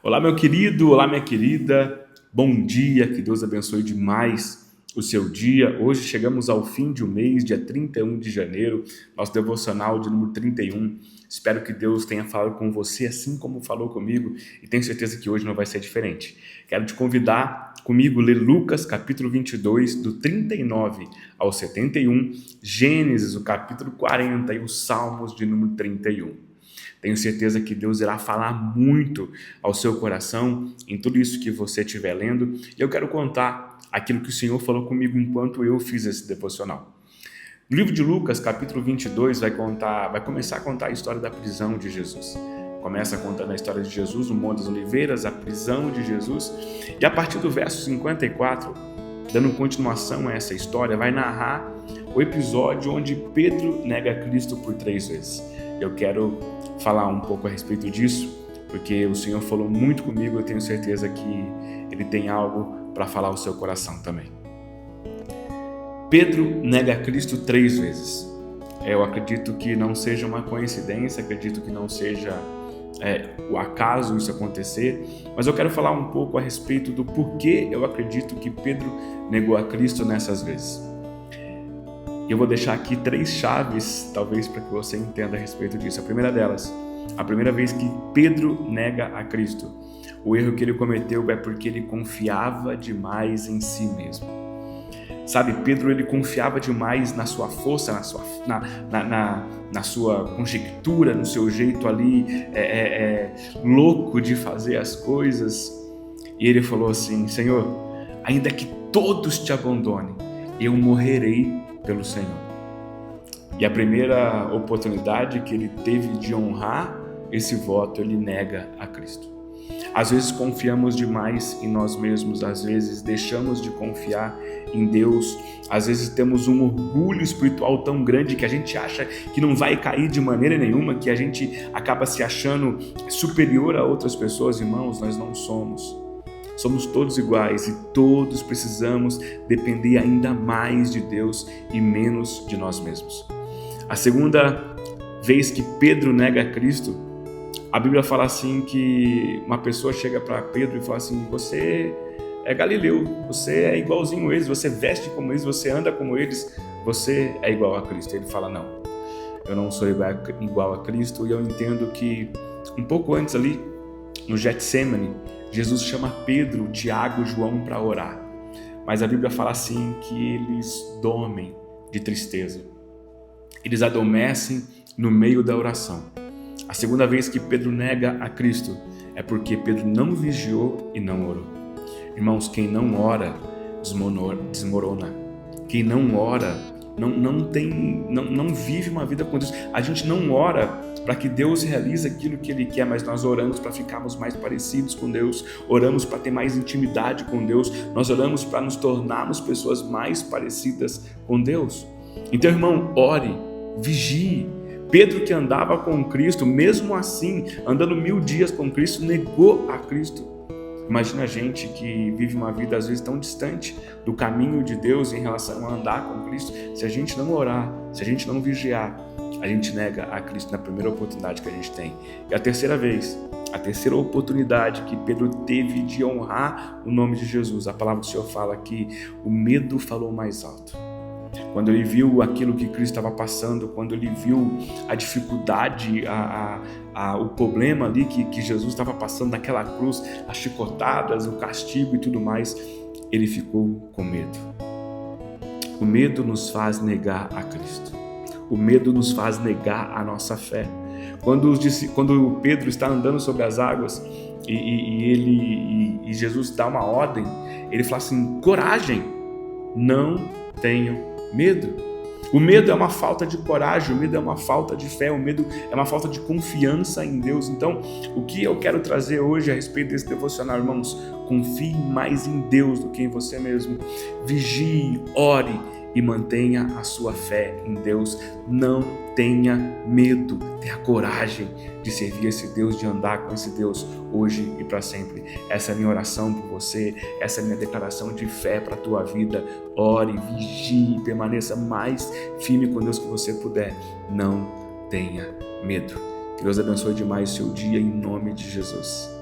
Olá, meu querido, olá, minha querida. Bom dia, que Deus abençoe demais o seu dia. Hoje chegamos ao fim de um mês, dia 31 de janeiro, nosso devocional de número 31. Espero que Deus tenha falado com você assim como falou comigo e tenho certeza que hoje não vai ser diferente. Quero te convidar comigo a ler Lucas, capítulo 22, do 39 ao 71, Gênesis, o capítulo 40 e os Salmos de número 31. Tenho certeza que Deus irá falar muito ao seu coração em tudo isso que você estiver lendo. E eu quero contar aquilo que o Senhor falou comigo enquanto eu fiz esse devocional. No livro de Lucas, capítulo 22, vai começar a contar a história da prisão de Jesus. Começa contando a história de Jesus no Monte das Oliveiras, a prisão de Jesus. E a partir do verso 54, dando continuação a essa história, vai narrar o episódio onde Pedro nega Cristo por 3 vezes. Eu quero falar um pouco a respeito disso, porque o Senhor falou muito comigo, eu tenho certeza que Ele tem algo para falar ao seu coração também. Pedro nega Cristo 3 vezes. Eu acredito que não seja uma coincidência, acredito que não seja o acaso isso acontecer, mas eu quero falar um pouco a respeito do porquê eu acredito que Pedro negou a Cristo nessas vezes. Eu vou deixar aqui 3 chaves, talvez, para que você entenda a respeito disso. A primeira delas, a primeira vez que Pedro nega a Cristo, o erro que ele cometeu é porque ele confiava demais em si mesmo. Sabe, Pedro, ele confiava demais na sua força, na sua conjectura, no seu jeito ali louco de fazer as coisas. E ele falou assim: Senhor, ainda que todos te abandonem, eu morrerei pelo Senhor. E a primeira oportunidade que ele teve de honrar esse voto, ele nega a Cristo. Às vezes confiamos demais em nós mesmos, às vezes deixamos de confiar em Deus, às vezes temos um orgulho espiritual tão grande que a gente acha que não vai cair de maneira nenhuma, que a gente acaba se achando superior a outras pessoas. Irmãos, nós não somos. Somos todos iguais e todos precisamos depender ainda mais de Deus e menos de nós mesmos. A segunda vez que Pedro nega a Cristo, a Bíblia fala assim que uma pessoa chega para Pedro e fala assim: você é galileu, você é igualzinho a eles, você veste como eles, você anda como eles, você é igual a Cristo. Ele fala: não, eu não sou igual a Cristo. E eu entendo que um pouco antes ali, no Getsemane, Jesus chama Pedro, Tiago e João para orar. Mas a Bíblia fala assim que eles dormem de tristeza. Eles adormecem no meio da oração. A segunda vez que Pedro nega a Cristo é porque Pedro não vigiou e não orou. Irmãos, quem não ora desmorona. Quem não ora não vive uma vida com Deus. A gente não ora para que Deus realize aquilo que Ele quer, mas nós oramos para ficarmos mais parecidos com Deus, oramos para ter mais intimidade com Deus, nós oramos para nos tornarmos pessoas mais parecidas com Deus. Então, irmão, ore, vigie. Pedro, que andava com Cristo, mesmo assim, andando 1000 dias com Cristo, negou a Cristo. Imagina a gente que vive uma vida às vezes tão distante do caminho de Deus em relação a andar com Cristo. Se a gente não orar, se a gente não vigiar, a gente nega a Cristo na primeira oportunidade que a gente tem. E a terceira vez, a terceira oportunidade que Pedro teve de honrar o nome de Jesus, a palavra do Senhor fala que o medo falou mais alto. Quando ele viu aquilo que Cristo estava passando, quando ele viu a dificuldade, o problema ali que Jesus estava passando naquela cruz, as chicotadas, o castigo e tudo mais, ele ficou com medo. O medo nos faz negar a Cristo. O medo nos faz negar a nossa fé. Quando Pedro está andando sobre as águas e Jesus dá uma ordem, ele fala assim: coragem, não tenham medo. O medo é uma falta de coragem, o medo é uma falta de fé, o medo é uma falta de confiança em Deus. Então, o que eu quero trazer hoje a respeito desse devocional, irmãos, confie mais em Deus do que em você mesmo. Vigie, ore e mantenha a sua fé em Deus. Não tenha medo, tenha coragem de servir esse Deus, de andar com esse Deus hoje e para sempre. Essa é a minha oração por você, essa é a minha declaração de fé para a tua vida. Ore, vigie, permaneça mais firme com Deus que você puder. Não tenha medo. Que Deus abençoe demais o seu dia em nome de Jesus.